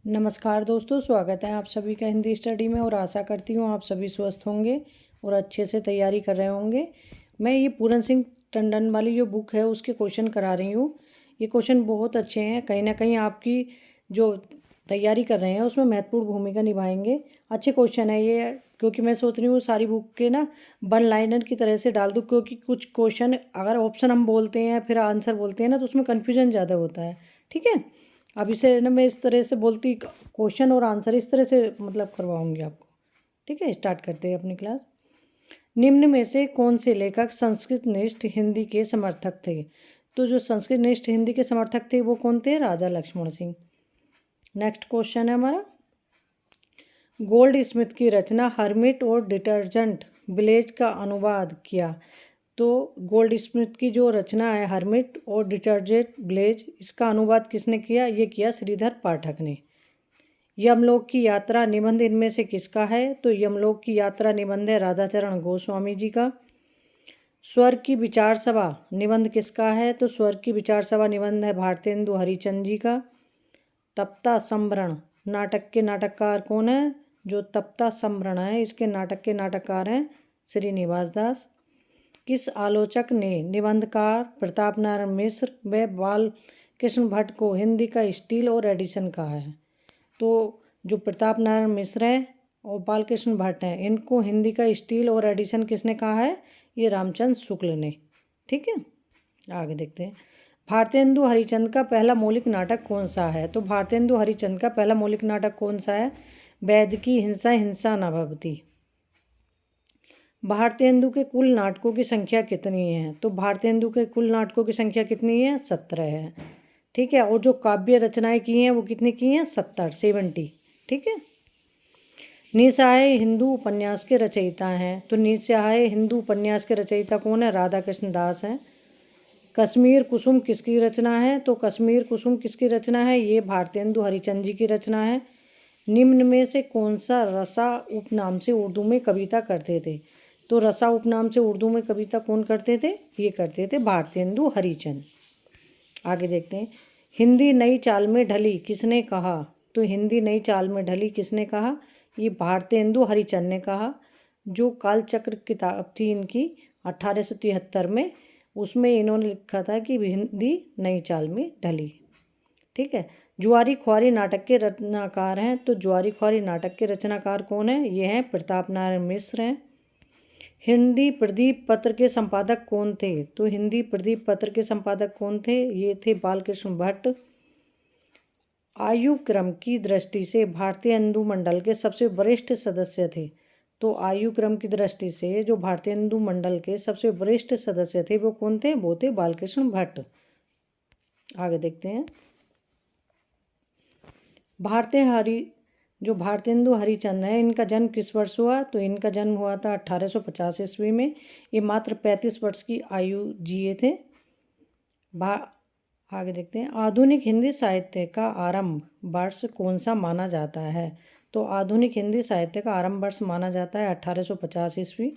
नमस्कार दोस्तों, स्वागत है आप सभी का हिंदी स्टडी में। और आशा करती हूँ आप सभी स्वस्थ होंगे और अच्छे से तैयारी कर रहे होंगे। मैं ये पूरन सिंह टंडन वाली जो बुक है उसके क्वेश्चन करा रही हूँ। ये क्वेश्चन बहुत अच्छे हैं, कहीं ना कहीं आपकी जो तैयारी कर रहे हैं उसमें महत्वपूर्ण भूमिका निभाएंगे। अच्छे क्वेश्चन है ये, क्योंकि मैं सोच रही हूँ सारी बुक के ना वन लाइनर की तरह से डाल दूँ, क्योंकि कुछ क्वेश्चन अगर ऑप्शन हम बोलते हैं फिर आंसर बोलते हैं ना तो उसमें कन्फ्यूजन ज़्यादा होता है। ठीक है, अब इसे ना मैं इस तरह से बोलती, क्वेश्चन और आंसर इस तरह से मतलब करवाऊंगी आपको। ठीक है, स्टार्ट करते हैं अपनी क्लास। निम्न में से कौन से लेखक संस्कृत निष्ठ हिंदी के समर्थक थे? तो जो संस्कृत निष्ठ हिंदी के समर्थक थे वो कौन थे? राजा लक्ष्मण सिंह। नेक्स्ट क्वेश्चन है हमारा, गोल्ड स्मिथ की रचना हर्मिट और डिटर्जेंट विलेज का अनुवाद किया। तो गोल्ड स्मिथ की जो रचना है हर्मिट और डिटर्जेंट विलेज, इसका अनुवाद किसने किया? ये किया श्रीधर पाठक ने। यमलोक की यात्रा निबंध इनमें से किसका है? तो यमलोक की यात्रा निबंध है राधाचरण गोस्वामी जी का। स्वर्ग की विचार सभा निबंध किसका है? तो स्वर्ग की विचार सभा निबंध है भारतेंदु हरिचंद जी का। तप्ता सम्भरण नाटक के नाटककार कौन है? जो तप्ता सम्भरण है इसके नाटक के नाटककार हैं श्रीनिवास दास। किस आलोचक ने निबंधकार प्रताप नारायण मिश्र व बाल कृष्ण भट्ट को हिंदी का स्टील और एडिशन कहा है? तो जो प्रताप नारायण मिश्र हैं और बालकृष्ण भट्ट हैं, इनको हिंदी का स्टील और एडिशन किसने कहा है? ये रामचंद्र शुक्ल ने। ठीक है, आगे देखते हैं। भारतेंदु हरिचंद का पहला मौलिक नाटक कौन सा है? तो भारतेंदु हरिचंद का पहला मौलिक नाटक कौन सा है? वैद की हिंसा हिंसा न भवती। भारतेंदु के कुल नाटकों की संख्या कितनी है? तो भारतेंदु के कुल नाटकों की संख्या कितनी है? 17 है। ठीक है, और जो काव्य रचनाएं की हैं वो कितनी की हैं? 70। ठीक है। निस्सहाय हिंदू उपन्यास के रचयिता हैं। तो निस्सहाय हिंदू उपन्यास के रचयिता कौन है? राधा कृष्ण दास हैं। कश्मीर कुसुम किसकी रचना है? तो कश्मीर कुसुम किसकी रचना है? ये भारतेंदु हरिचंद जी की रचना है। निम्न में से कौन सा रसा उपनाम से उर्दू में कविता करते थे? तो रसा उपनाम से उर्दू में कविता कौन करते थे? ये करते थे भारतेंदु हरिचंद। आगे देखते हैं। हिंदी नई चाल में ढली किसने कहा? तो हिंदी नई चाल में ढली किसने कहा? ये भारतेंदु हरिचंद ने कहा। जो कालचक्र किताब थी इनकी 1873 में, उसमें इन्होंने लिखा था कि हिंदी नई चाल में ढली। ठीक है। जुआरी ख्वारी नाटक के रचनाकार हैं। तो जुआरी ख्वारी नाटक के रचनाकार कौन है? ये हैं प्रताप नारायण मिश्र हैं। हिंदी प्रदीप पत्र के संपादक कौन थे? तो हिंदी प्रदीप पत्र के संपादक कौन थे? ये थे बालकृष्ण भट्ट। आयु क्रम की दृष्टि से भारतीय हिंदू मंडल के सबसे वरिष्ठ सदस्य थे। तो आयु क्रम की दृष्टि से जो भारतीय हिंदू मंडल के सबसे वरिष्ठ सदस्य थे वो कौन थे? वो थे बालकृष्ण भट्ट। आगे देखते हैं। जो भारतेंदु हरिचंद है इनका जन्म किस वर्ष हुआ? तो इनका जन्म हुआ था 1850 ईस्वी में। ये मात्र 35 वर्ष की आयु जिए थे। आगे देखते हैं। आधुनिक हिंदी साहित्य का आरंभ वर्ष कौन सा माना जाता है? तो आधुनिक हिंदी साहित्य का आरंभ वर्ष माना जाता है 1850 ईस्वी।